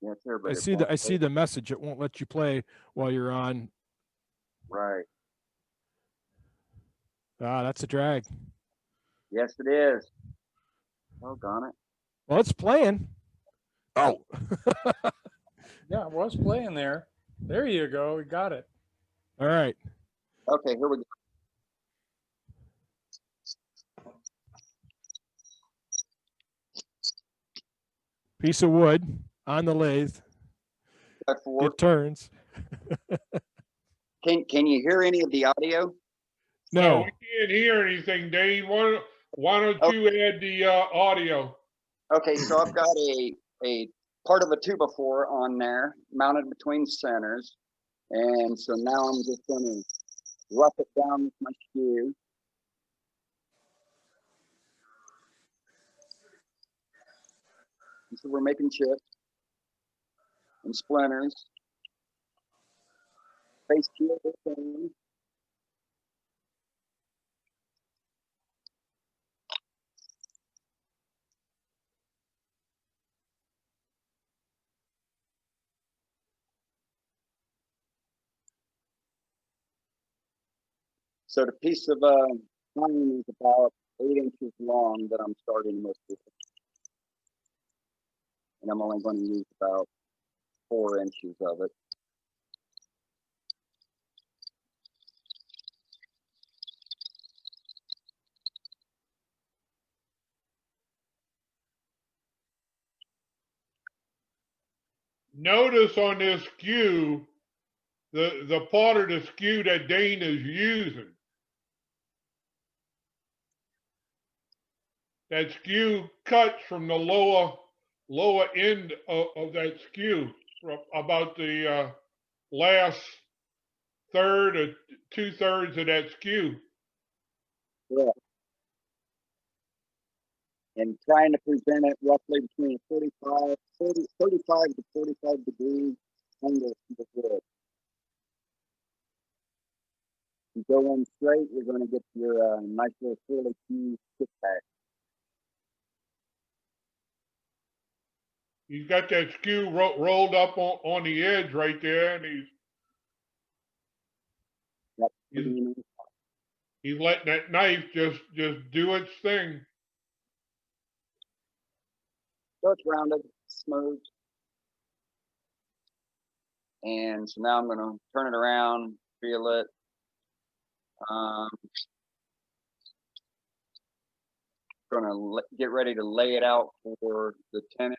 Yes, sir. But I it see won't. I see the message. It won't let you play while you're on. Right. Ah, that's a drag. Yes, it is. Doggone it. Well, it's playing. Oh, Yeah, it was playing there. There you go. We got it. all right. Okay, here we go. Piece of wood on the lathe. Cut forward. It turns. Can you hear any of the audio? No, No. we can't hear anything, Dane. Why don't Oh. you add the audio? Okay, so I've got a part of a 2x4 on there mounted between centers, and so now I'm just going to rough it down with my skew. And so we're making chips and splinters. Face cube everything. So the piece of pine is about 8 inches long that I'm starting with, and I'm only going to use about 4 inches of it. Notice on this skew, the part of the skew that Dane is using. That skew cuts from the lower end of that skew, from about the last third or 2/3 of that skew. Yeah. And trying to present it roughly between 35 to 45 degrees angle to the wood. You go in straight, you're going to get your nice little curly Q stick back. He's got that skew rolled up on the edge right there, and Yep. he's letting that knife just do its thing. So it's rounded, smooth. And so now I'm going to turn it around, feel it. Going to get ready to lay it out for the tenons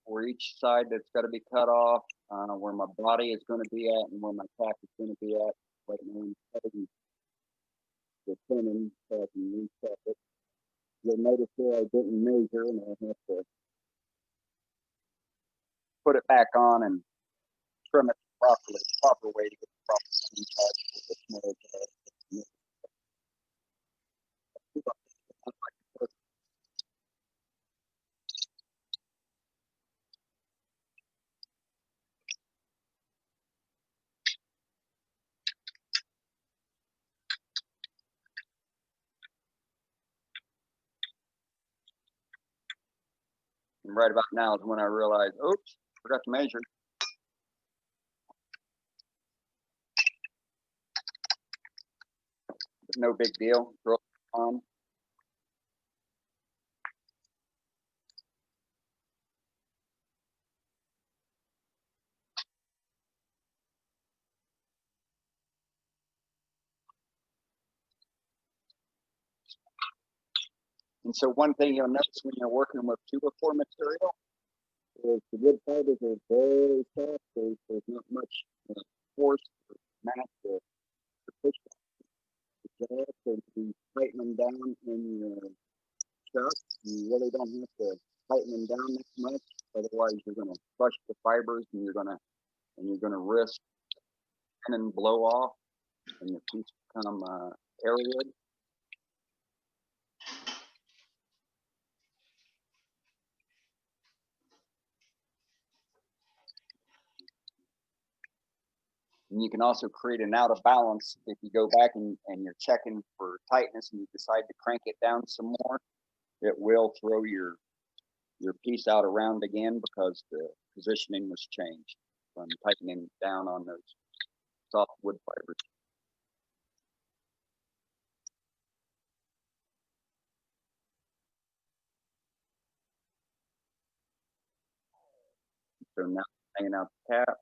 for each side that's got to be cut off, where my body is going to be at and where my tack is going to be at. Right now I'm cutting the tenon so I can reset it. You'll notice there I didn't measure, and I have to put it back on and trim it properly, proper way to get the proper touch with the small cut. And right about now is when I realized, oops, forgot to measure. No big deal. Throw it on. And so one thing you'll notice when you're working with 2x4 material is the wood fibers are very soft. There's not much force or mass to push the jaw, so to be tightening down in your chuck, you really don't have to tighten them down that much. Otherwise, you're going to crush the fibers, and you're going to risk and blow off, and your piece become aerated. And you can also create an out of balance if you go back and you're checking for tightness and you decide to crank it down some more. It will throw your your piece out around again because the positioning was changed from tightening down on those soft wood fibers. So now hanging out the cap,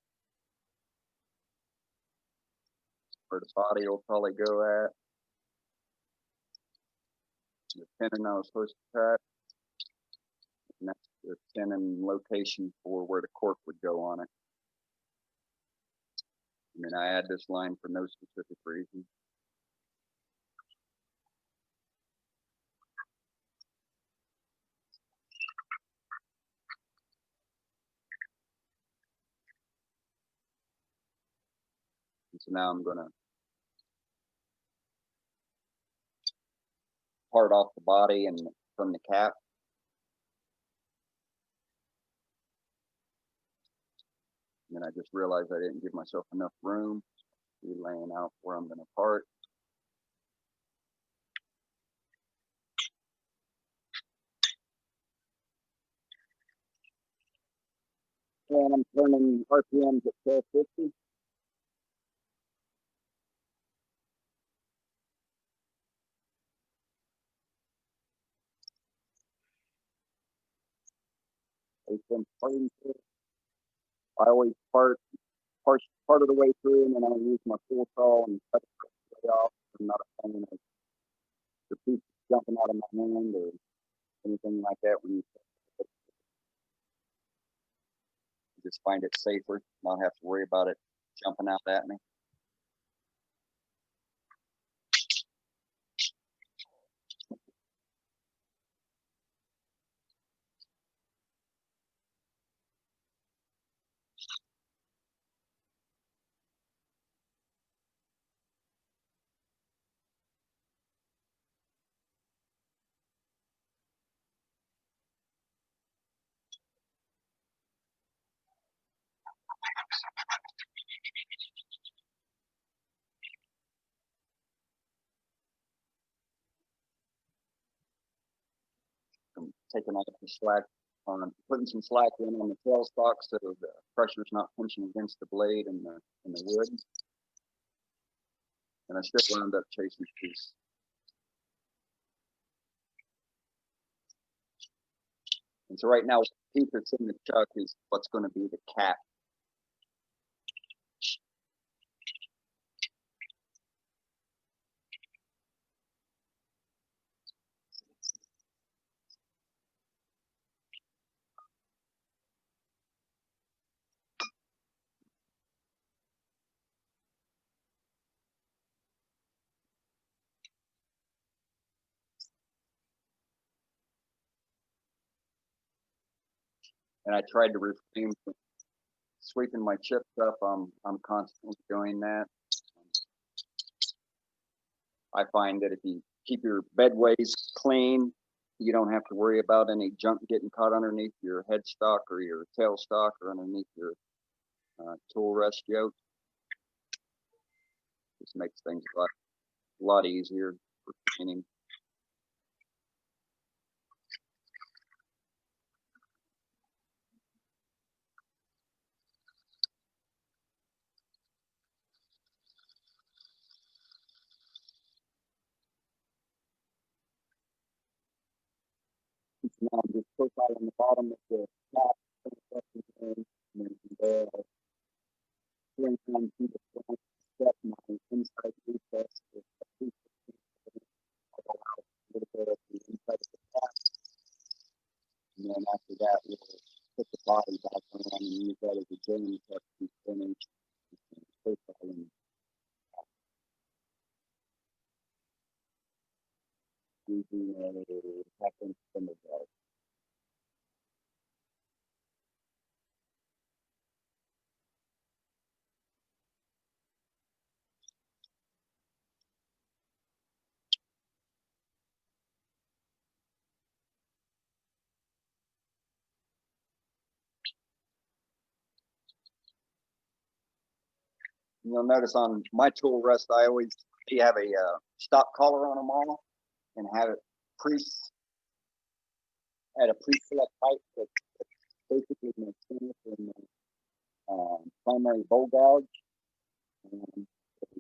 where the body will probably go at. The tenon I was supposed to cut, and that's the tenon location for where the cork would go on it. I mean, I add this line for no specific reason. And so now I'm going to part off the body and from the cap. And then I just realized I didn't give myself enough room to be laying out where I'm going to part. And I'm turning RPMs at 1250. I always part of the way through, and then I use my tool saw and cut it off. I'm not a fan of the piece jumping out of my hand or anything like that. When you just find it safer, not have to worry about it jumping out at me. I'm taking off the slack on putting some slack in on the tailstock so the pressure's not punching against the blade and the wood. And I still wound up chasing the piece. And so right now, the piece that's in the chuck is what's going to be the cap. And I tried to refrain from sweeping my chips up. I'm constantly doing that. I find that if you keep your bedways clean, you don't have to worry about any junk getting caught underneath your headstock or your tailstock or underneath your tool rest yoke. Just makes things a lot easier for cleaning. Now I'm just profile on the bottom of the top, and then from there, going down to the front, step my inside recess with a little bit of the inside of the cap. And then after that, we'll put the body back on and use that as a joining test to finish profiling. Using a half-inch spindle guard. You'll notice on my tool rest, I always have a stop collar on them all and have it at a pre-select height that basically maintains in the primary bow gouge. And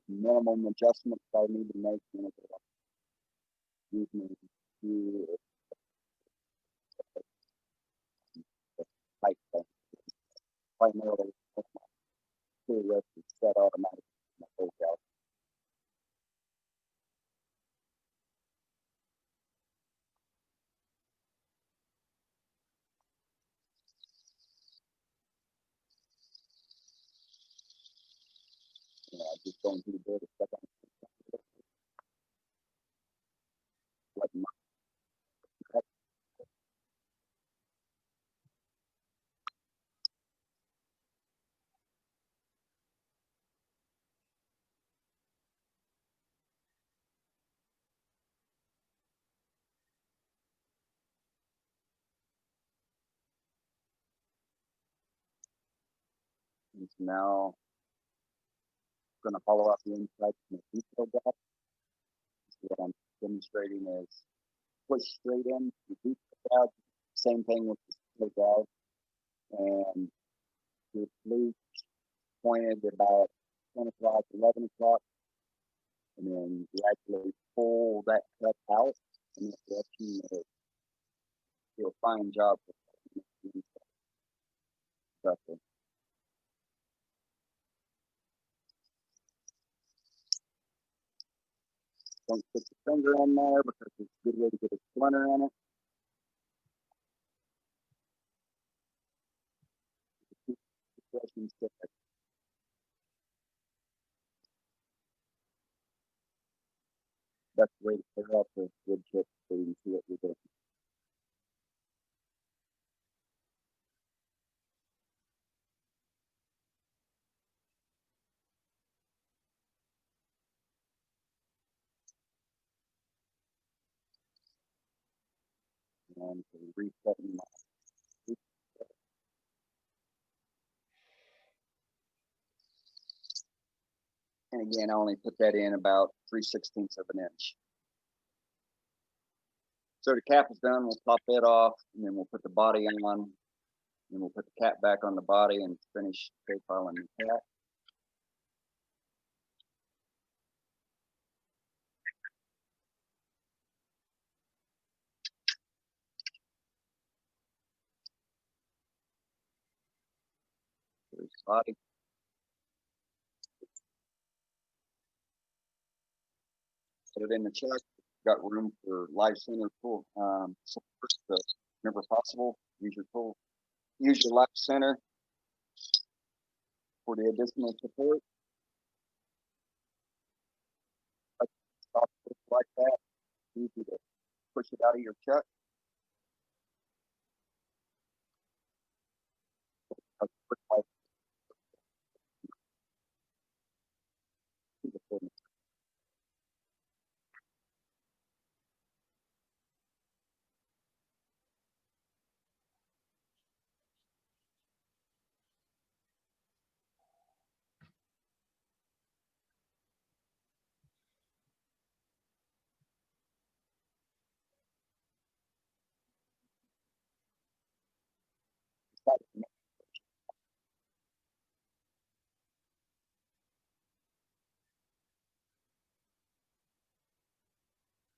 minimum adjustments I need to make when using the height thing. Primarily, the rest is set automatically in the bow gouge. I just don't do the second. Like my, it's now going to follow up the inside from the detail gap. What I'm demonstrating is push straight in the detail gouge. Same thing with the detail gouge. And the blue pointed about 10 o'clock, 11 o'clock. And then you actually pull that cut out in that direction. Do a fine job. Don't put your finger in there because it's a good way to get a splinter in it. That's the way to clear up the wood chips so you can see what you're doing. And so resetting my and again, I only put that in about 3/16 of an inch. So the cap is done, we'll top it off, and then we'll put the body on, and we'll put the cap back on the body and finish profiling the cap. There's the body. Put it in the check. Got room for live center tool. So first, whenever possible, use your tool. Use your live center for the additional support. Like that, easy to push it out of your chuck.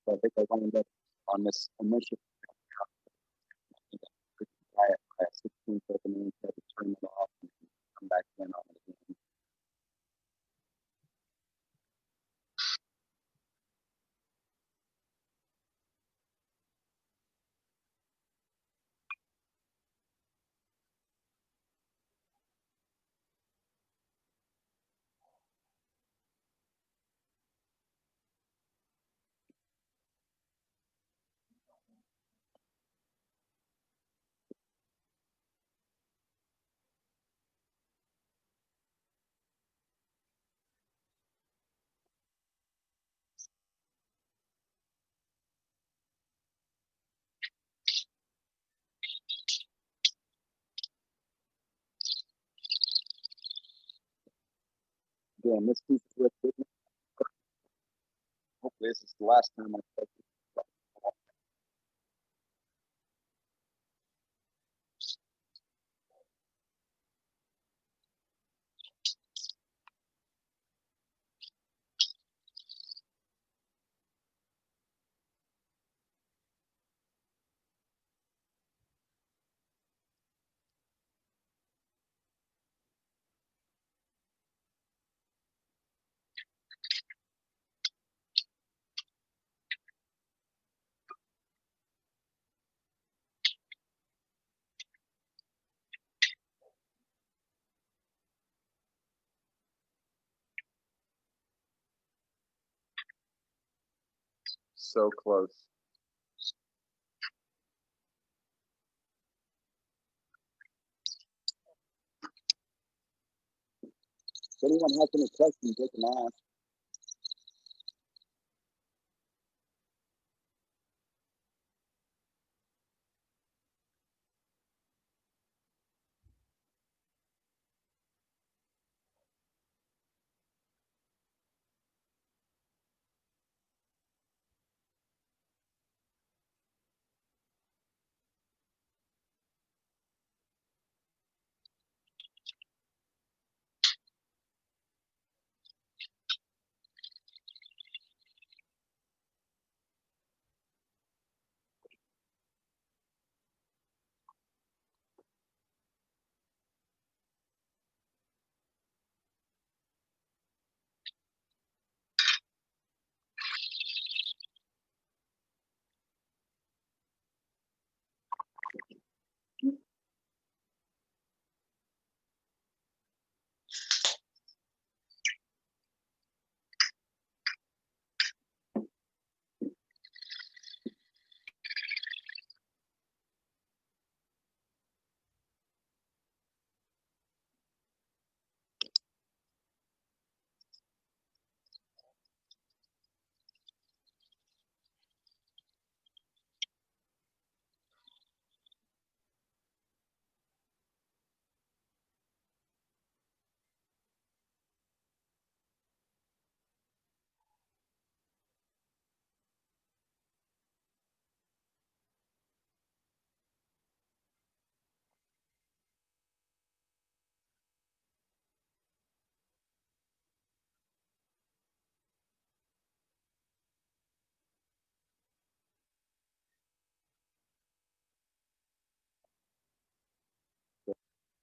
So I think I wound up on this initial at 16 seconds, had to turn it off and come back in on it again. Again, this piece of wood, hopefully this is the last time I touch it. so close. If anyone has any questions, they can ask.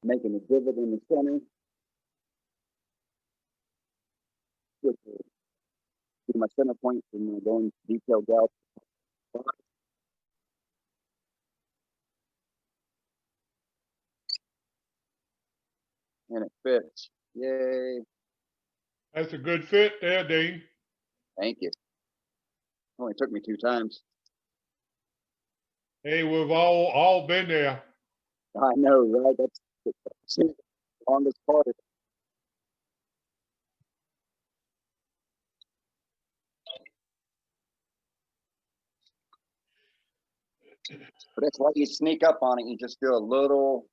Making a divot in the center, which will be my center point, and I'm going detailed out. And it fits. Yay. That's a good fit there, Dane. Thank you. Only took me 2 times. Hey, we've all been there. I know, right? That's the longest part. But that's why you sneak up on it. You just do a little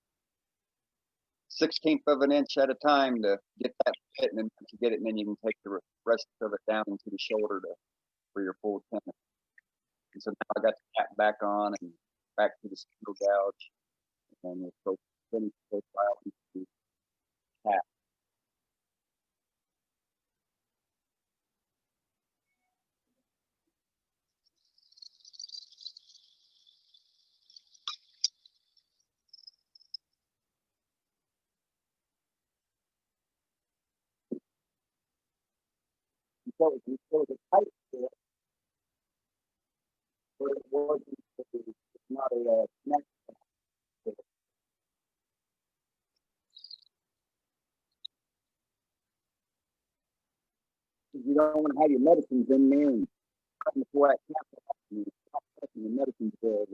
1/16 of an inch at a time to get that fit, and then once you get it, and then you can take the rest of it down into the shoulder for your full tennis. And so now I got the cap back on and back to the single gouge, and we'll go finish profile into the cap. So it was a tight fit, but it wasn't. It's not a neck fit. You don't want to have your medicines in there and trying to pull that cap off, and stop touching the medicines there.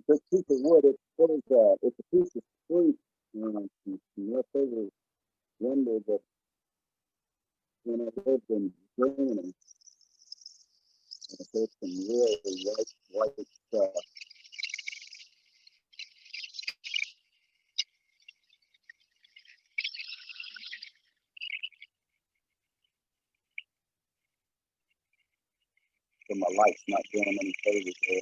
This piece of wood, it's a piece of fruit, left over lumber that when I lived in Germany, there's some really white stuff. So my light's not doing them any favors there.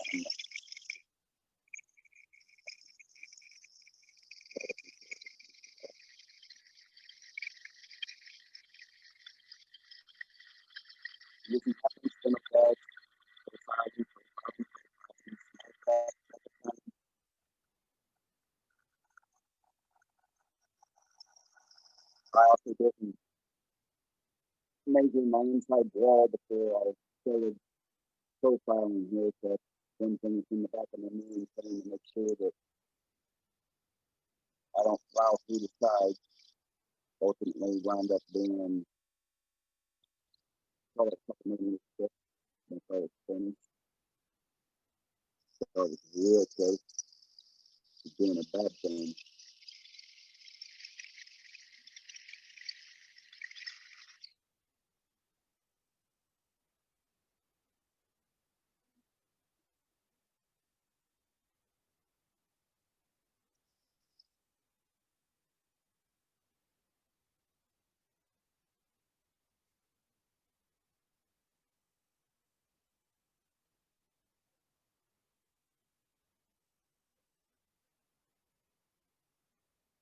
I also didn't measure my inside wall before I started profiling here, so that's one thing that's in the back of my mind, trying to make sure that I don't plow through the sides. Ultimately wound up being probably a couple millimeters thick once I was finished. So it was real close to doing a bad thing.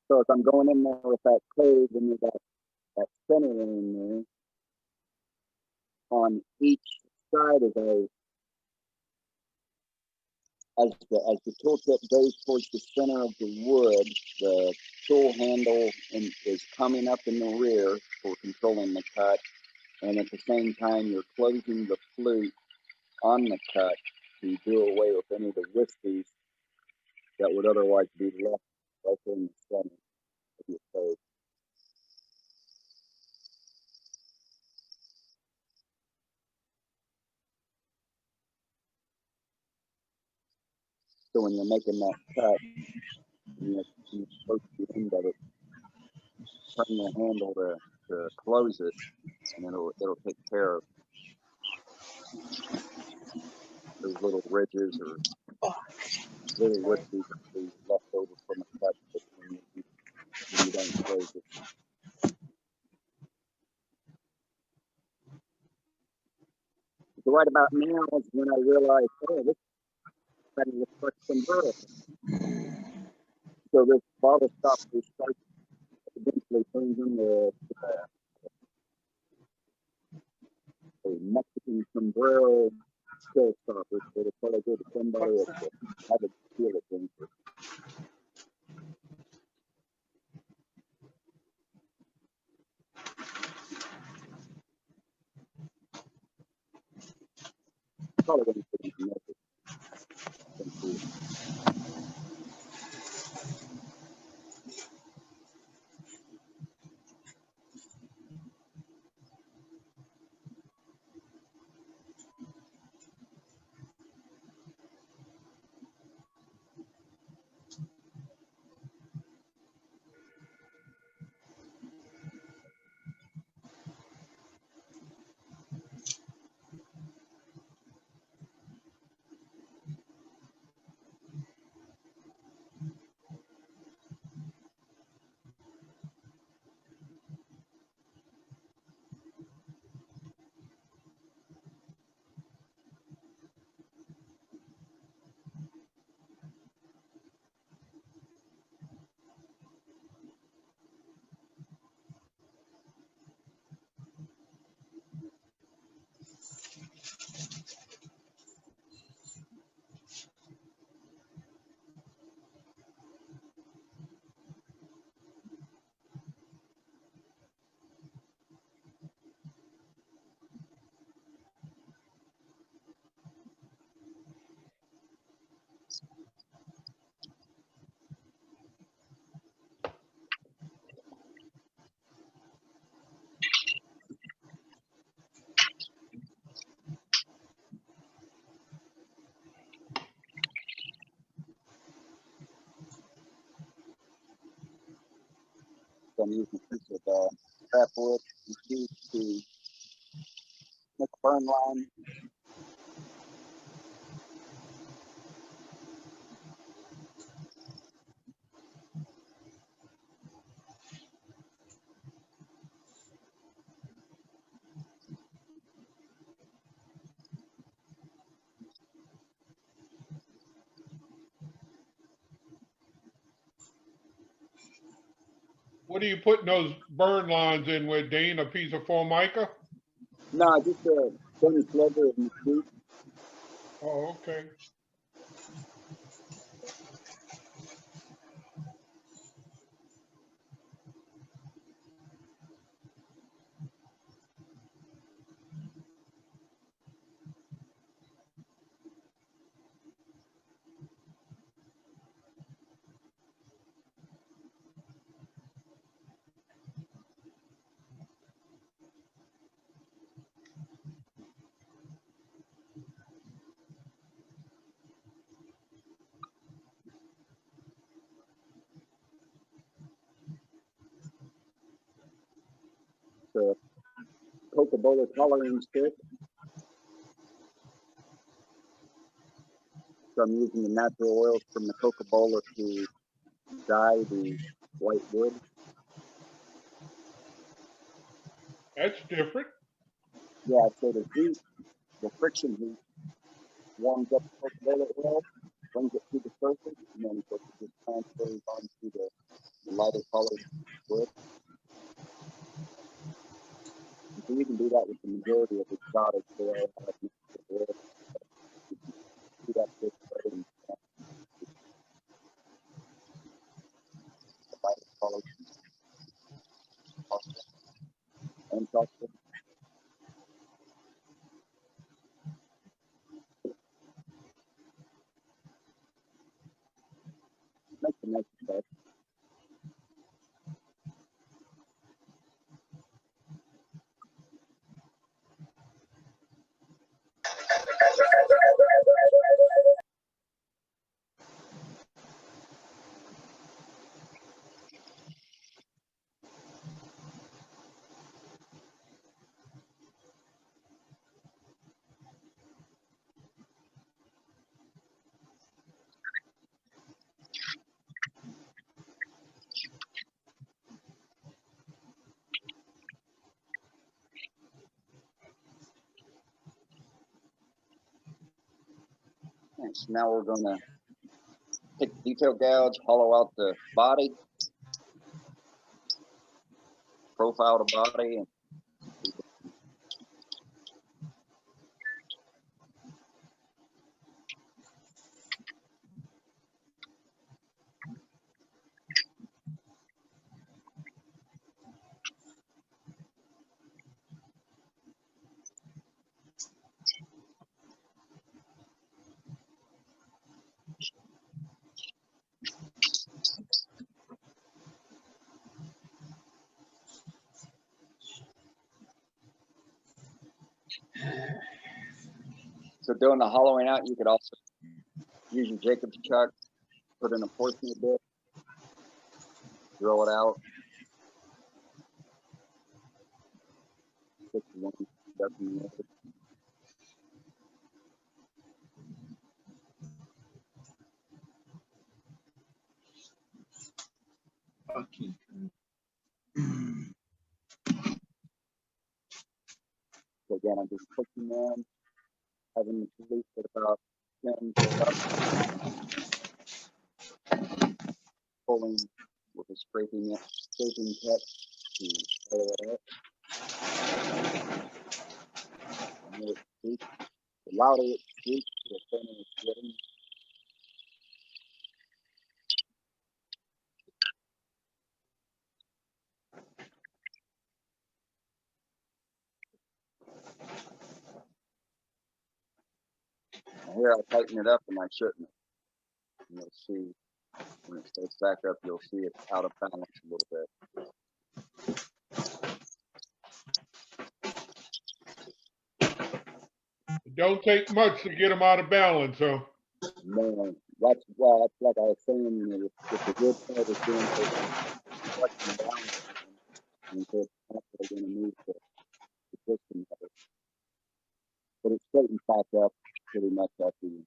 So as I'm going in there with that cove and with that center in there, on each side of those, as the tool tip goes towards the center of the wood, the tool handle is coming up in the rear for controlling the cut, and at the same time you're closing the flute on the cut to do away with any of the wispies that would otherwise be left right there in the center of your cove. So when you're making that cut, you approach the end of it, turn the handle to close it, and it'll take care of those little ridges or little wispies that be left over from a cut when you don't close it. So right about now is when I realized, oh, this is a fresh sombrero. So this bottle stopper starts eventually turns into a Mexican sombrero kill stopper. So it'll probably go to somebody that have a feel it thing. Probably going to put anything else. So I'm using a piece of scrap wood to make a burn line. What are you putting those burn lines in with, Dane? A piece of Formica? No, just a thin sliver of mesquite. Oh, okay. Coca-Cola coloring stick. So I'm using the natural oils from the Coca-Cola to dye the white wood. That's different. Yeah, so the heat, the friction heat, warms up the Coca-Cola oil, brings it to the surface, and then of course it just transfers onto the lighter colored wood. So you can do that with the majority of exotics. They all have mixed oil. You can do that this way and the lighter colors and chocolate. Makes a nice effect. And so now we're going to take the detail gouge, hollow out the body, profile the body, and so doing the hollowing out, you could also use your Jacob's chuck, put in a portion of it, drill it out. Put one step in the other. So again, I'm just pushing in, having the release at about 10 to 11, pulling with a scraping cut to follow it up. And then it speaks. The louder it speaks, the thinner it's getting. And here I'll tighten it up and I shouldn't. And you'll see when it starts back up, you'll see it's out of balance a little bit. It don't take much to get them out of balance, huh? Man, that's well, that's like I was saying, you know, with the good part is doing flexion down, and so it's actually going to move the system better. But it straightens back up pretty much after you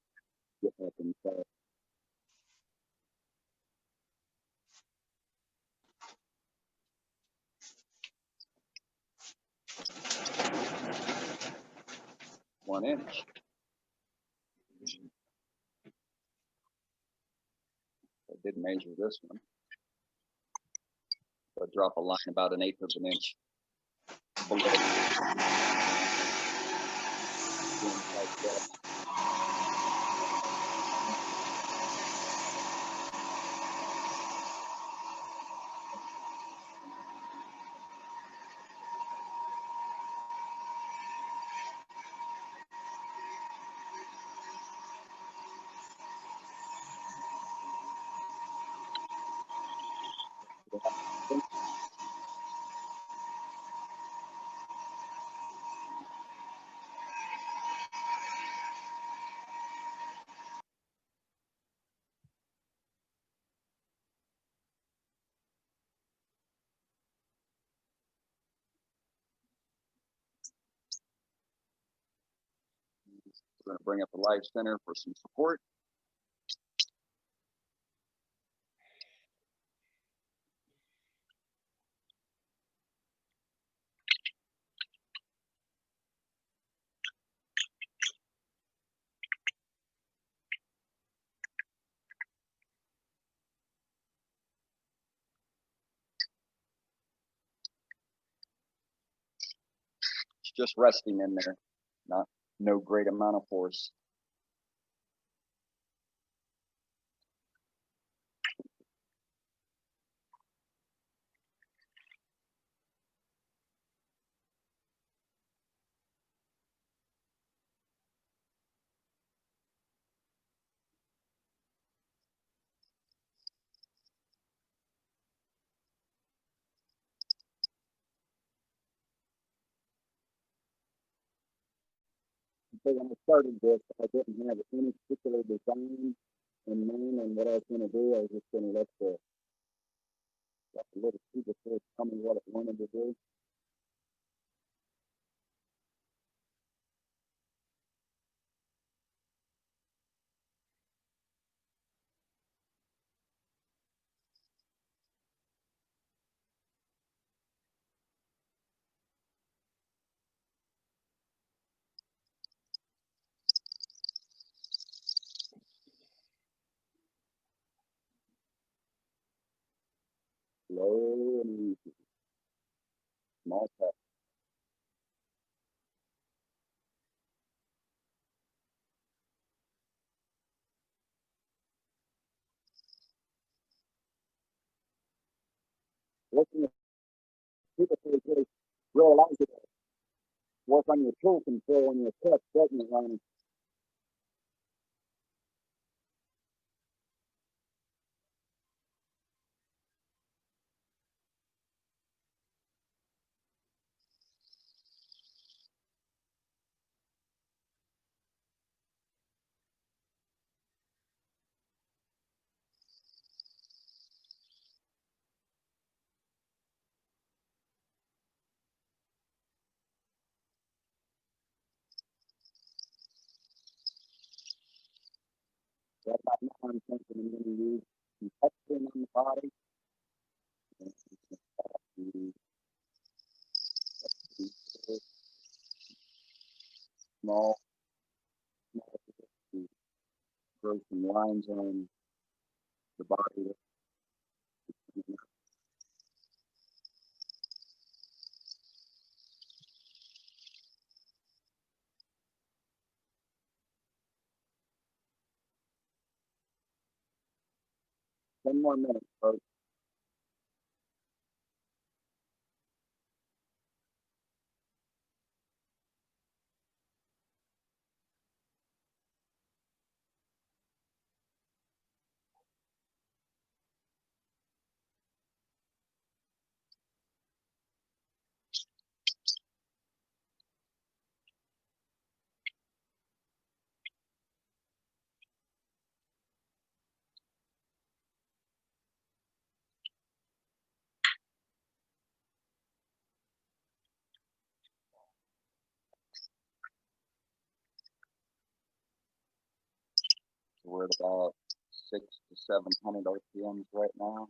get back inside. One inch. I did measure this one. So I drop a line about 1/8 of an inch below. Like that. We're going to bring up the live center for some support. It's just resting in there, no great amount of force. So when I started this, I didn't have any particular design in mind on what I was going to do. I was just going to let the little piece of force tell me what it wanted to do. Slow and easy. Small touch. Working with people who really realize it. Work on your tool control and your touch, doesn't it, Ronnie? Right about now, I'm thinking I'm going to use some texturing on the body. And small, to throw some lines on the body. 10 more minutes, folks. We're at about 600 to 700 RPMs right now.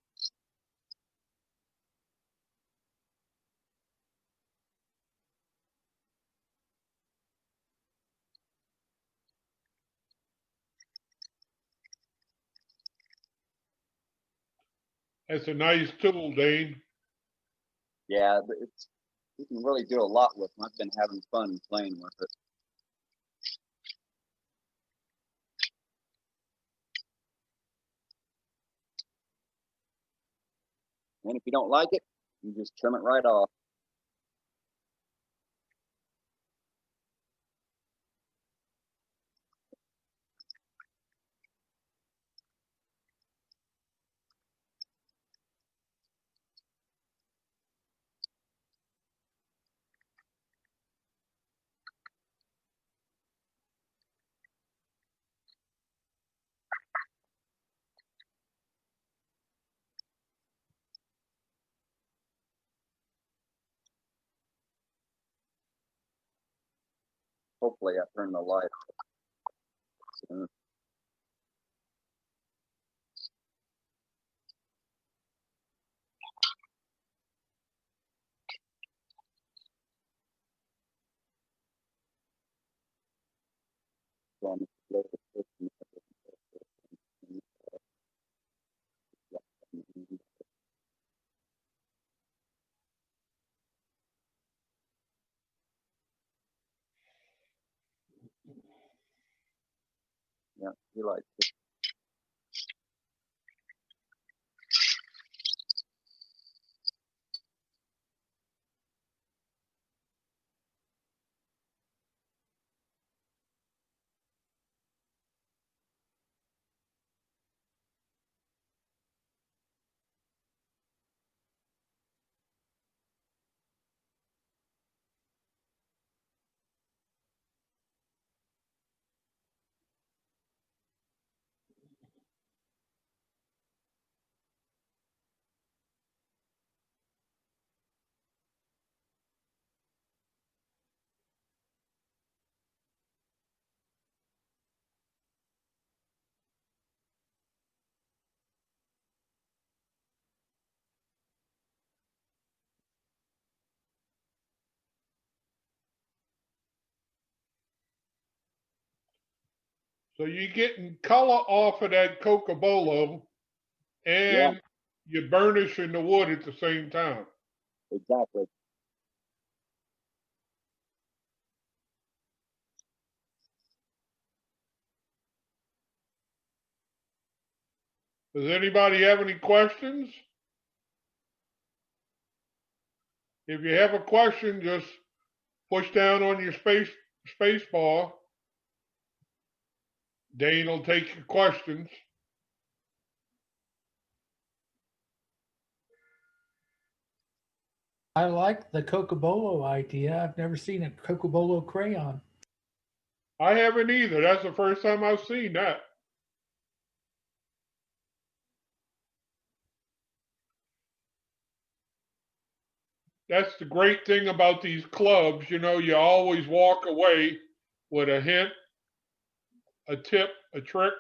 That's a nice tool, Dane. Yeah, you can really do a lot with them. I've been having fun playing with it. And if you don't like it, you just trim it right off. Hopefully I turn the light off. So, on the floor, yeah, he likes it. So you're getting color off of that cocobolo, Yeah, and you're burnishing the wood at the same time. exactly. Does anybody have any questions? If you have a question, just push down on your space bar. Dane will take your questions. I like the Cocobolo idea. I've never seen a Cocobolo crayon. I haven't either. That's the first time I've seen that. That's the great thing about these clubs. You know, you always walk away with a hint, a tip, a trick,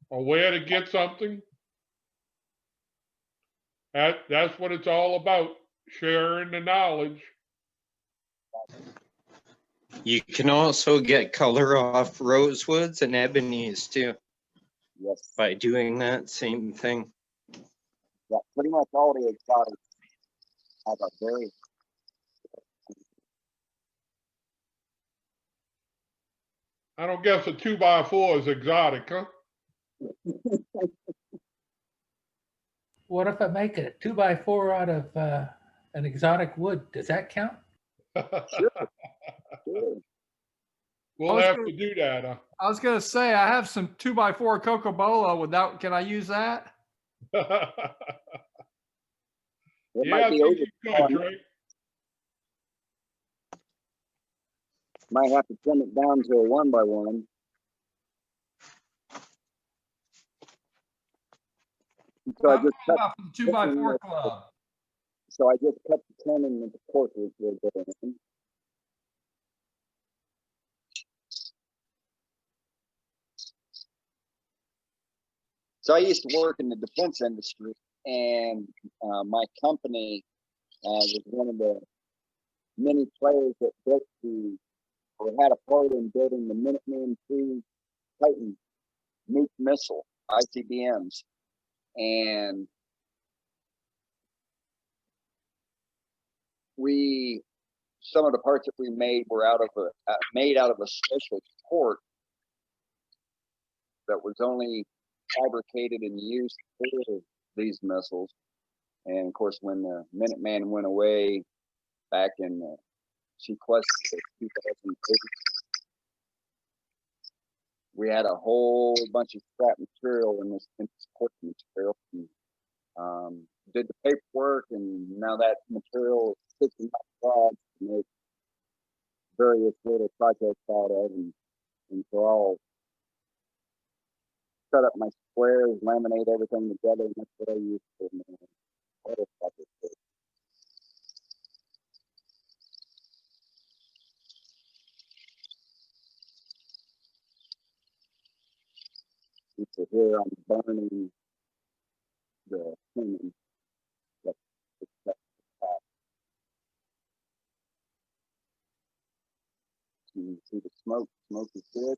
or where to get something. That's what it's all about, sharing the knowledge. You can also get color off rosewoods and ebonies too Yes. by doing that same thing. Yeah, pretty much all the exotics have a very I don't guess a 2x4 is exotic, huh? What if I make a 2x4 out of an exotic wood? Does that count? sure. We'll have to do that. I was gonna say I have some 2x4 Cocobolo. Without, can I use that? It Yeah, might I be think over. you could, Trey. Might have to trim it down to a 1x1. So I just cut. About for the 2x4 club. So I just cut the tenon into quarters with it. So I used to work in the defense industry, and my company was one of the many players that built or had a part in building the Minuteman II Titan nuke missile ICBMs, and some of the parts that we made were made out of a special port that was only fabricated and used for these missiles. And of course, when the Minuteman went away back in sequester of 2008, we had a whole bunch of scrap material in this support material. And, did the paperwork, and now that material is sitting in my garage to make various little projects out of. And so I'll set up my squares, laminate everything together, and that's what I use for my other projects. So here I'm burning the pinion. That- You can see the smoke. Smoke is good.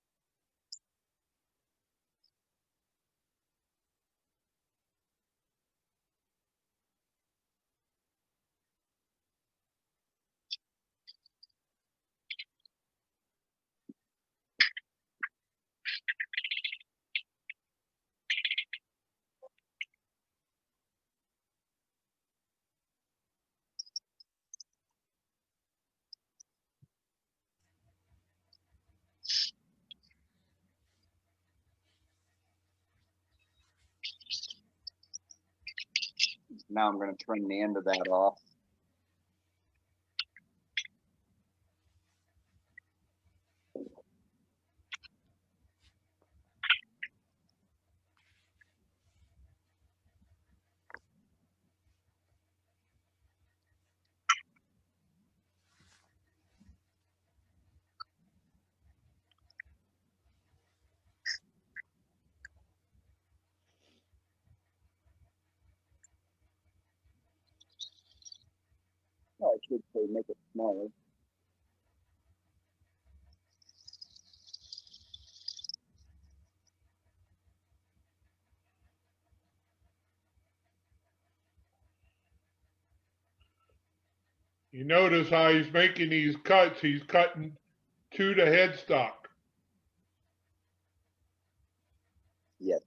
Now I'm going to trim the end of that off. Oh, I should say make it smaller. You notice how he's making these cuts. He's cutting to the headstock. Yes.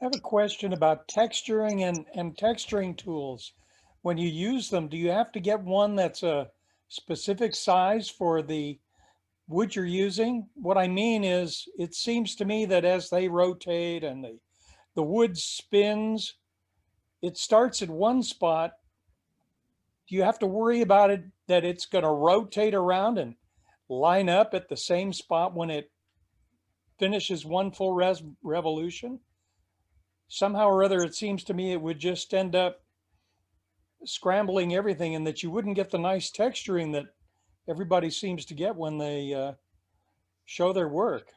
I have a question about texturing and texturing tools. When you use them, do you have to get one that's a specific size for the wood you're using? What I mean is, it seems to me that as they rotate and the wood spins, it starts at one spot. Do you have to worry about it that it's going to rotate around and line up at the same spot when it finishes one full revolution? Somehow or other, it seems to me it would just end up scrambling everything, and that you wouldn't get the nice texturing that everybody seems to get when they show their work.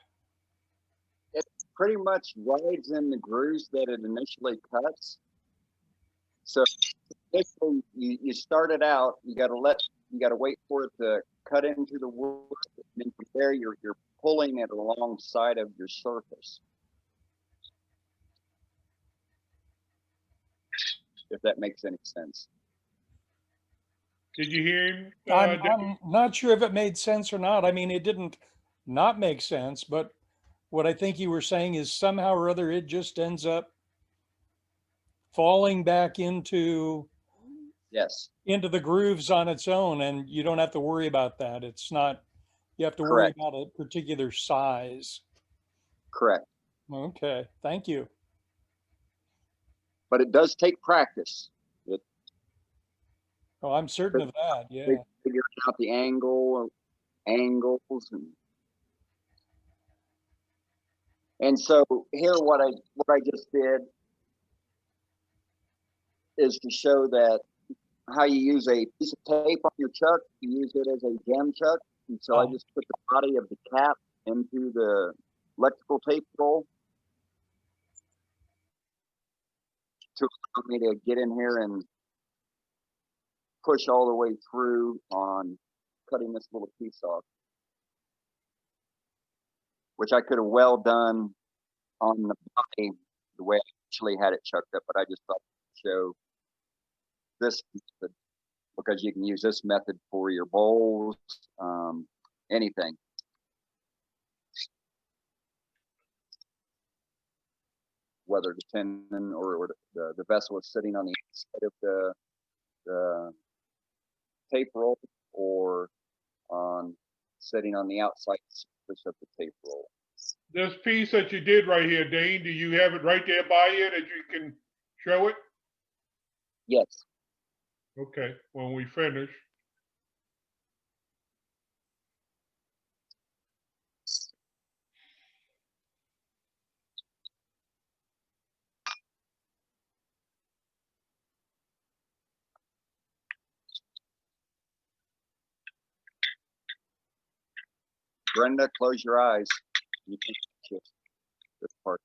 It pretty much rides in the grooves that it initially cuts. So initially you start it out, you got to wait for it to cut into the wood, and then from there you're pulling it alongside of your surface. If that makes any sense. Did you hear him? I'm not sure if it made sense or not. I mean, it didn't not make sense, but what I think you were saying is somehow or other it just ends up falling back into Yes, the grooves on its own, and you don't have to worry about that. It's not, you have to worry correct, about a particular size. correct. Okay, thank you. But it does take practice. It Oh, I'm certain of that. Yeah. figuring out the angles, and so here what I just did is to show that how you use a piece of tape on your chuck, you use it as a jam chuck. And so I just put the body of the cap into the electrical tape roll to allow me to get in here and push all the way through on cutting this little piece off, which I could have well done on the body the way I actually had it chucked up, but I just thought to show this method because you can use this method for your bowls, anything. Whether the tenon or the vessel is sitting on the inside of the tape roll or on sitting on the outside surface of the tape roll. This piece that you did right here, Dane, do you have it right there by you that you can show it? Yes. Okay, when we finish. Brenda, close your eyes. You can see this part.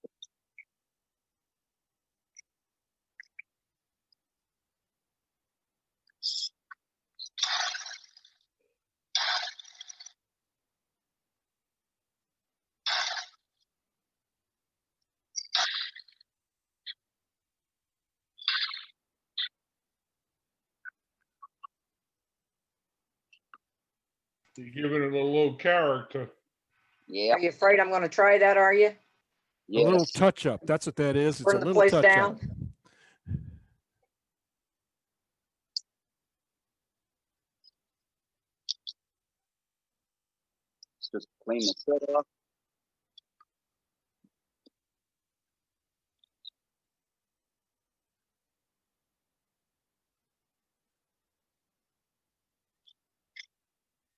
You're giving it a little character. Yeah. Are you afraid I'm going to try that? Are you? A little Yes. touch up. That's what that is. It's Burn a the little place touch down? up. Let's just clean the set off.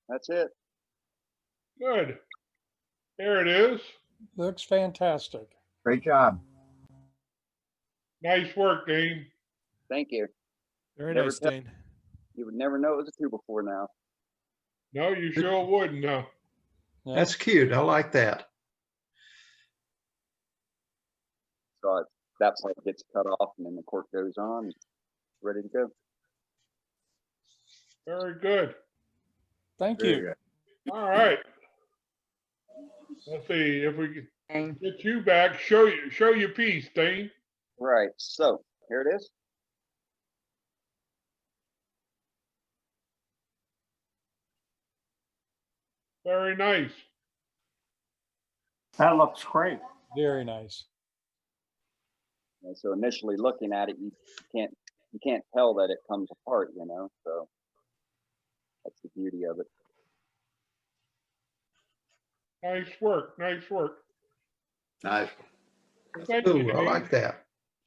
That's it. Good. There it is. Looks fantastic. Great job. Nice work, Dane. Thank you. Very Never nice, tell- Dane. You would never know it was a 2x4 now. No, you sure wouldn't, no. Yeah. That's cute. I like that. So that part gets cut off and then the cork goes on. It's ready to go. Very good. Thank Very you. good. All right. Let's see if we can Dane? get you back. Show your piece, Dane. Right. So here it is. Very nice. That looks great. Very nice. And so initially looking at it, you can't tell that it comes apart, you know. So that's the beauty of it. Nice work. Nice work. Nice. Thank you, Ooh, I Dane. like that.